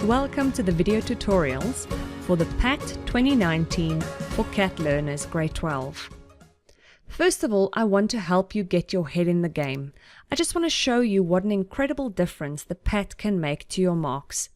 Welcome to the video tutorials for the PAT 2019 for CAT Learners Grade 12. First of all, I want to help you get your head in the game. I just want to show you what an incredible difference the PAT can make to your marks.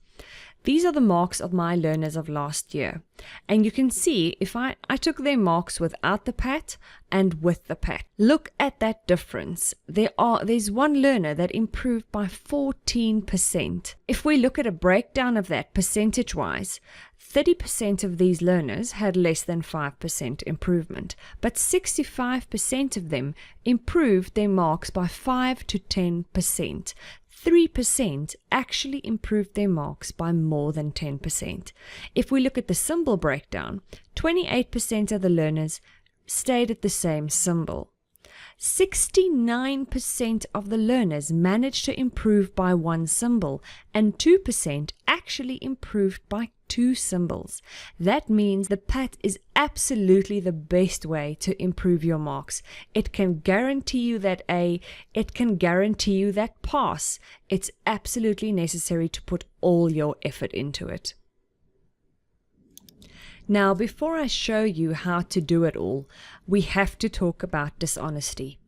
These are the marks of my learners of last year, and you can see if I took their marks without the PAT and with the PAT. Look at that difference. There's one learner that improved by 14%. If we look at a breakdown of that percentage-wise, 30% of these learners had less than 5% improvement, but 65% of them improved their marks by 5 to 10%. 3% actually improved their marks by more than 10%. If we look at the symbol breakdown, 28% of the learners stayed at the same symbol. 69% of the learners managed to improve by one symbol, and 2% actually improved by 2 symbols. That means the PAT is absolutely the best way to improve your marks. It can guarantee you that A, it can guarantee you that pass. It's absolutely necessary to put all your effort into it. Now, before I show you how to do it all, we have to talk about dishonesty.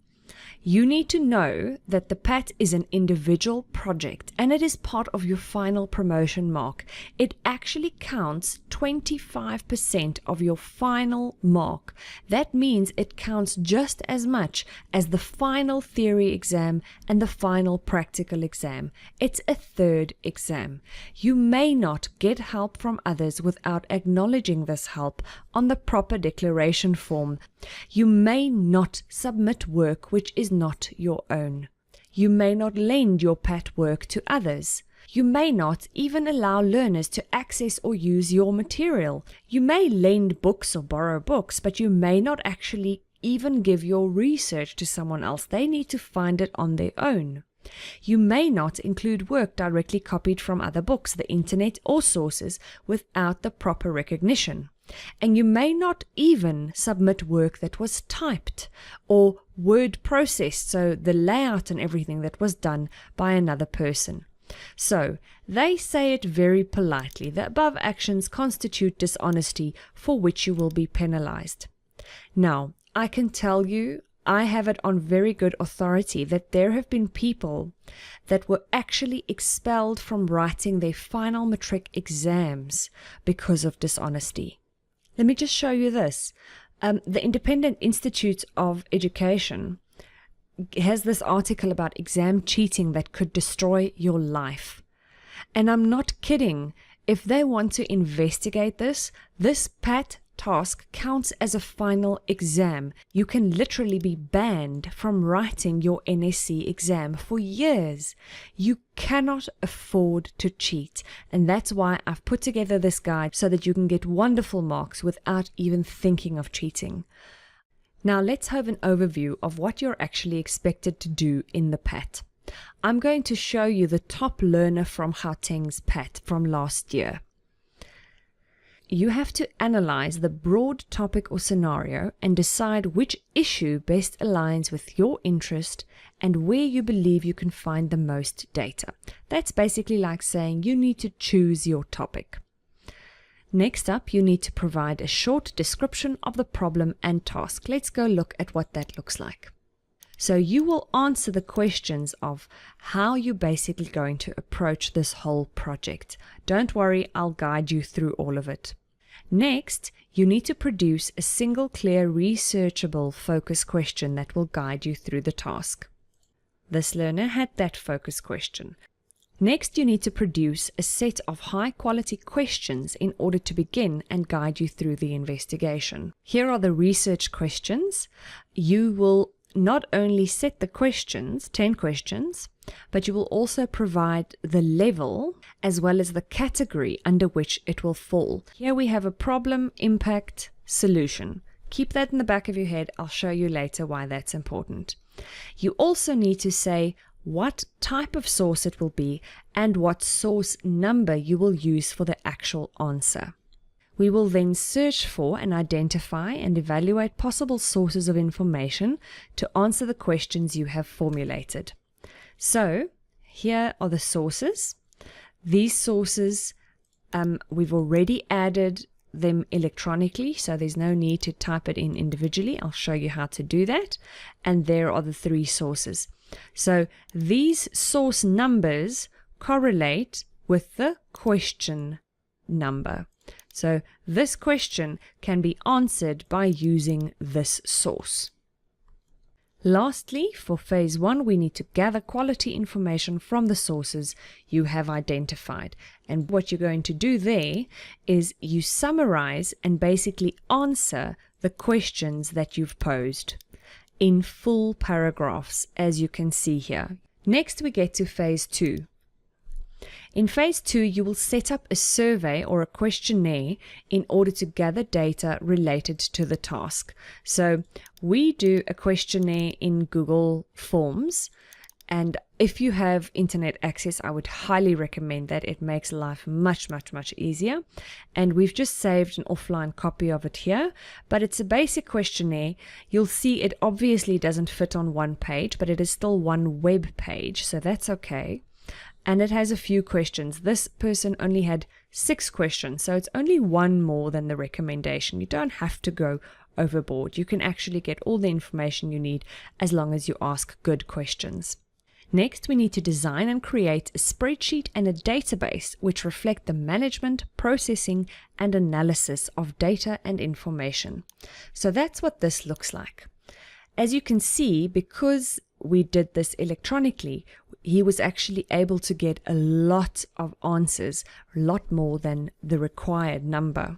You need to know that the PAT is an individual project and it is part of your final promotion mark. It actually counts 25% of your final mark. That means it counts just as much as the final theory exam and the final practical exam. It's a third exam. You may not get help from others without acknowledging this help on the proper declaration form. You may not submit work which is not your own. You may not lend your PAT work to others. You may not even allow learners to access or use your material. You may lend books or borrow books, but you may not actually even give your research to someone else. They need to find it on their own. You may not include work directly copied from other books, the internet, or sources without the proper recognition. And you may not even submit work that was typed or word processed, so the layout and everything that was done by another person. So, they say it very politely. The above actions constitute dishonesty for which you will be penalized. Now, I can tell you, I have it on very good authority that there have been people that were actually expelled from writing their final matric exams because of dishonesty. Let me just show you this. The Independent Institute of Education has this article about exam cheating that could destroy your life. And I'm not kidding. If they want to investigate this PAT task counts as a final exam. You can literally be banned from writing your NSC exam for years. You cannot afford to cheat, and that's why I've put together this guide so that you can get wonderful marks without even thinking of cheating. Now let's have an overview of what you're actually expected to do in the PAT. I'm going to show you the top learner from Gauteng's PAT from last year. You have to analyze the broad topic or scenario and decide which issue best aligns with your interest and where you believe you can find the most data. That's basically like saying you need to choose your topic. Next up, you need to provide a short description of the problem and task. Let's go look at what that looks like. So you will answer the questions of how you're basically going to approach this whole project. Don't worry, I'll guide you through all of it. Next, you need to produce a single clear researchable focus question that will guide you through the task. This learner had that focus question. Next, you need to produce a set of high-quality questions in order to begin and guide you through the investigation. Here are the research questions. You will not only set the questions, 10 questions, but you will also provide the level as well as the category under which it will fall. Here we have a problem, impact, solution. Keep that in the back of your head. I'll show you later why that's important. You also need to say what type of source it will be and what source number you will use for the actual answer. We will then search for and identify and evaluate possible sources of information to answer the questions you have formulated. So, here are the sources. These sources We've already added them electronically, so there's no need to type it in individually. I'll show you how to do that. And there are the 3 sources. So these source numbers correlate with the question number. So this question can be answered by using this source. Lastly, for phase 1, we need to gather quality information from the sources you have identified. And what you're going to do there is you summarize and basically answer the questions that you've posed in full paragraphs, as you can see here. Next, we get to phase 2. In phase 2, you will set up a survey or a questionnaire in order to gather data related to the task. So we do a questionnaire in Google Forms, and if you have internet access, I would highly recommend that. It makes life much easier. And we've just saved an offline copy of it here, but it's a basic questionnaire. You'll see it obviously doesn't fit on one page, but it is still one web page, so that's okay. And it has a few questions. This person only had 6 questions, so it's only one more than the recommendation. You don't have to go overboard. You can actually get all the information you need as long as you ask good questions. Next, we need to design and create a spreadsheet and a database which reflect the management, processing, and analysis of data and information. So that's what this looks like. As you can see, because we did this electronically, he was actually able to get a lot of answers, a lot more than the required number.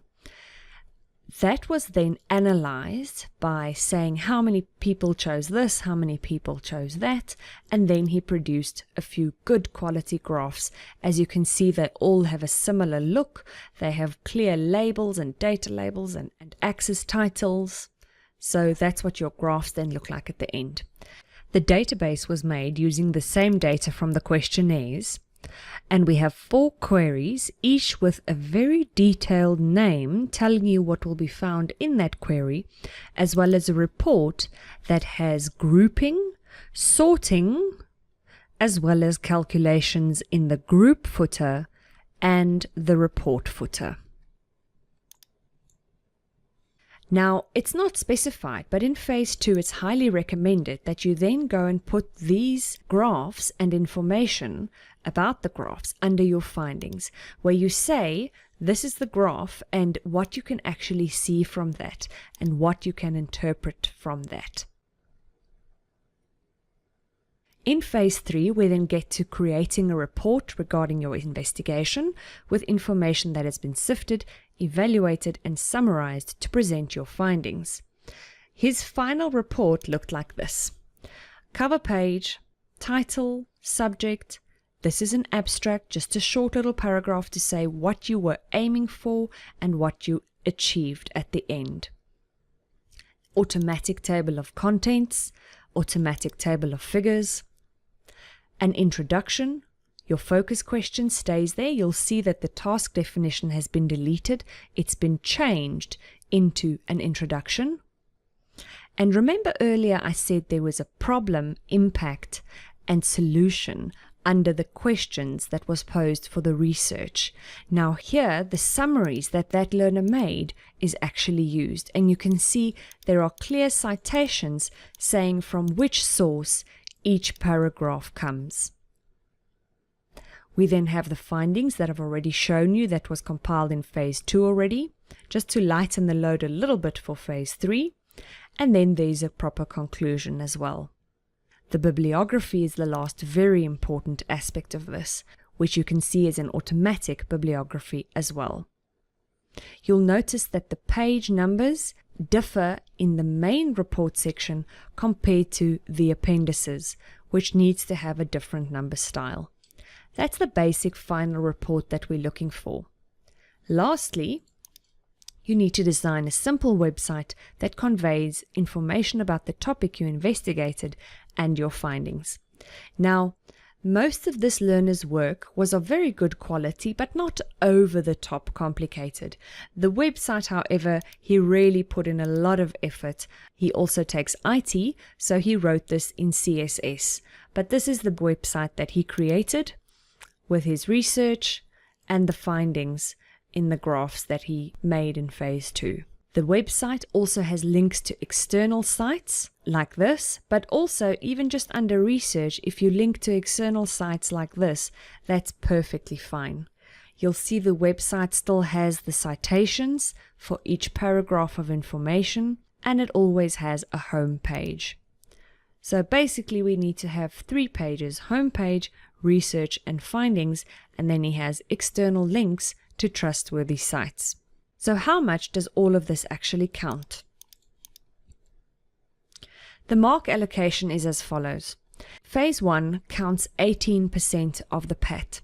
That was then analyzed by saying how many people chose this, how many people chose that, and then he produced a few good quality graphs. As you can see, they all have a similar look. They have clear labels and data labels and axis titles. So that's what your graphs then look like at the end. The database was made using the same data from the questionnaires, and we have 4 queries, each with a very detailed name telling you what will be found in that query, as well as a report that has grouping, sorting, as well as calculations in the group footer and the report footer. Now, it's not specified, but in phase 2, it's highly recommended that you then go and put these graphs and information about the graphs under your findings, where you say, this is the graph and what you can actually see from that and what you can interpret from that. In phase 3, we then get to creating a report regarding your investigation with information that has been sifted, evaluated, and summarized to present your findings. His final report looked like this. Cover page, title, subject. This is an abstract, just a short little paragraph to say what you were aiming for and what you achieved at the end. Automatic table of contents, automatic table of figures. An introduction. Your focus question stays there. You'll see that the task definition has been deleted. It's been changed into an introduction. And remember earlier I said there was a problem, impact, and solution under the questions that was posed for the research. Now here, the summaries that learner made is actually used. And you can see there are clear citations saying from which source each paragraph comes. We then have the findings that I've already shown you that was compiled in phase 2 already, just to lighten the load a little bit for phase 3. And then there's a proper conclusion as well. The bibliography is the last very important aspect of this, which you can see is an automatic bibliography as well. You'll notice that the page numbers differ in the main report section compared to the appendices, which needs to have a different number style. That's the basic final report that we're looking for. Lastly, you need to design a simple website that conveys information about the topic you investigated and your findings. Now, most of this learner's work was of very good quality, but not over the top complicated. The website, however, he really put in a lot of effort. He also takes IT, so he wrote this in CSS. But this is the website that he created with his research and the findings. in the graphs that he made in phase 2. The website also has links to external sites like this, but also even just under research, if you link to external sites like this, that's perfectly fine. You'll see the website still has the citations for each paragraph of information, and it always has a home page. So basically we need to have 3 pages: home page, research, and findings, and then he has external links to trustworthy sites. So how much does all of this actually count? The mark allocation is as follows. Phase 1 counts 18% of the PAT.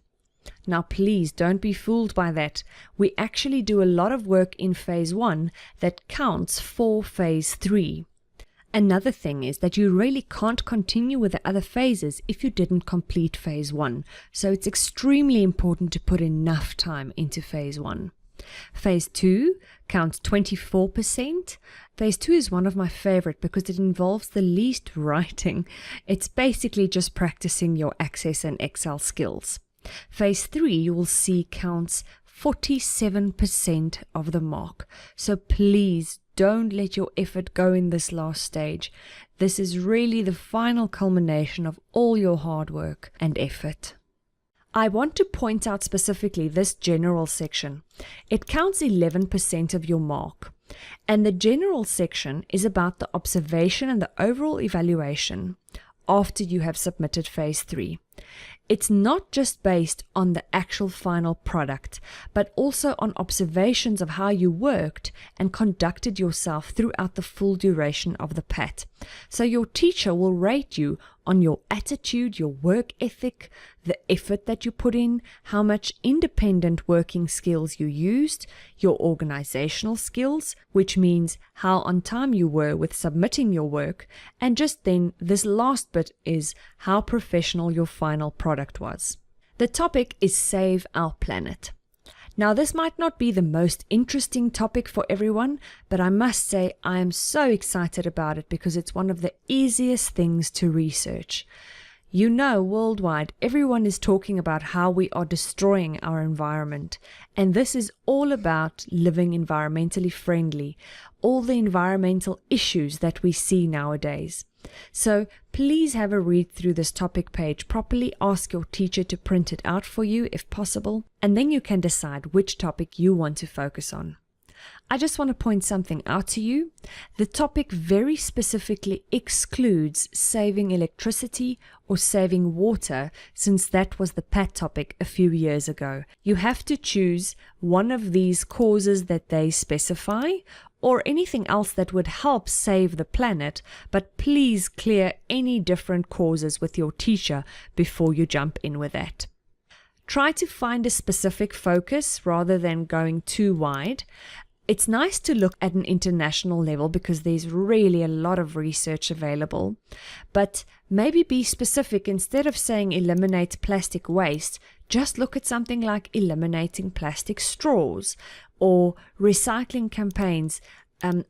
Now please don't be fooled by that. We actually do a lot of work in phase 1 that counts for phase 3. Another thing is that you really can't continue with the other phases if you didn't complete phase 1. So it's extremely important to put enough time into phase 1. Phase 2 counts 24%. Phase 2 is one of my favorite because it involves the least writing. It's basically just practicing your Access and Excel skills. Phase 3, you will see, counts 47% of the mark. So please don't let your effort go in this last stage. This is really the final culmination of all your hard work and effort. I want to point out specifically this general section. It counts 11% of your mark. And the general section is about the observation and the overall evaluation after you have submitted phase 3. It's not just based on the actual final product, but also on observations of how you worked and conducted yourself throughout the full duration of the PAT. So your teacher will rate you on your attitude, your work ethic, the effort that you put in, how much independent working skills you used, your organizational skills, which means how on time you were with submitting your work, and just then this last bit is how professional your final product was. The topic is Save Our Planet. Now this might not be the most interesting topic for everyone, but I must say I am so excited about it because it's one of the easiest things to research. You know, worldwide, everyone is talking about how we are destroying our environment, and this is all about living environmentally friendly, all the environmental issues that we see nowadays. So please have a read through this topic page properly, ask your teacher to print it out for you if possible, and then you can decide which topic you want to focus on. I just want to point something out to you. The topic very specifically excludes saving electricity or saving water, since that was the PAT topic a few years ago. You have to choose one of these causes that they specify, or anything else that would help save the planet, but please clear any different causes with your teacher before you jump in with that. Try to find a specific focus rather than going too wide. It's nice to look at an international level because there's really a lot of research available, but maybe be specific. Instead of saying eliminate plastic waste, just look at something like eliminating plastic straws or recycling campaigns.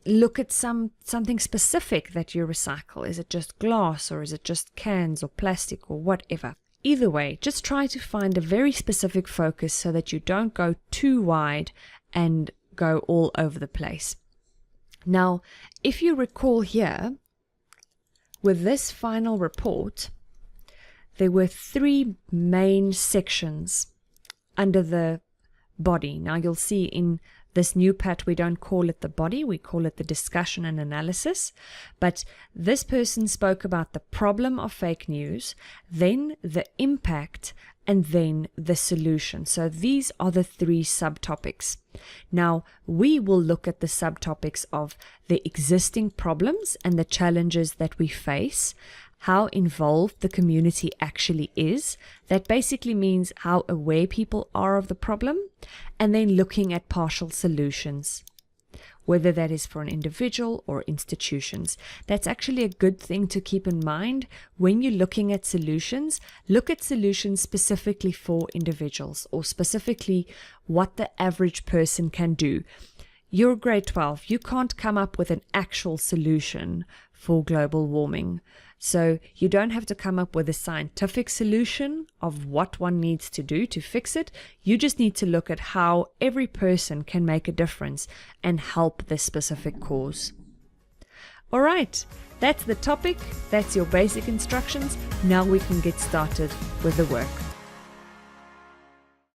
Look at something specific that you recycle. Is it just glass, or is it just cans or plastic or whatever? Either way, just try to find a very specific focus so that you don't go too wide and go all over the place. Now, if you recall here, with this final report, there were 3 main sections under the body. Now you'll see in this new PAT, we don't call it the body, we call it the discussion and analysis. But this person spoke about the problem of fake news, then the impact, and then the solution. So these are the 3 subtopics. Now we will look at the subtopics of the existing problems and the challenges that we face, how involved the community actually is. That basically means how aware people are of the problem, and then looking at partial solutions, whether that is for an individual or institutions. That's actually a good thing to keep in mind when you're looking at solutions. Look at solutions specifically for individuals, or specifically what the average person can do. You're grade 12, you can't come up with an actual solution for global warming. So you don't have to come up with a scientific solution of what one needs to do to fix it. You just need to look at how every person can make a difference and help this specific cause. All right, that's the topic. That's your basic instructions. Now we can get started with the work.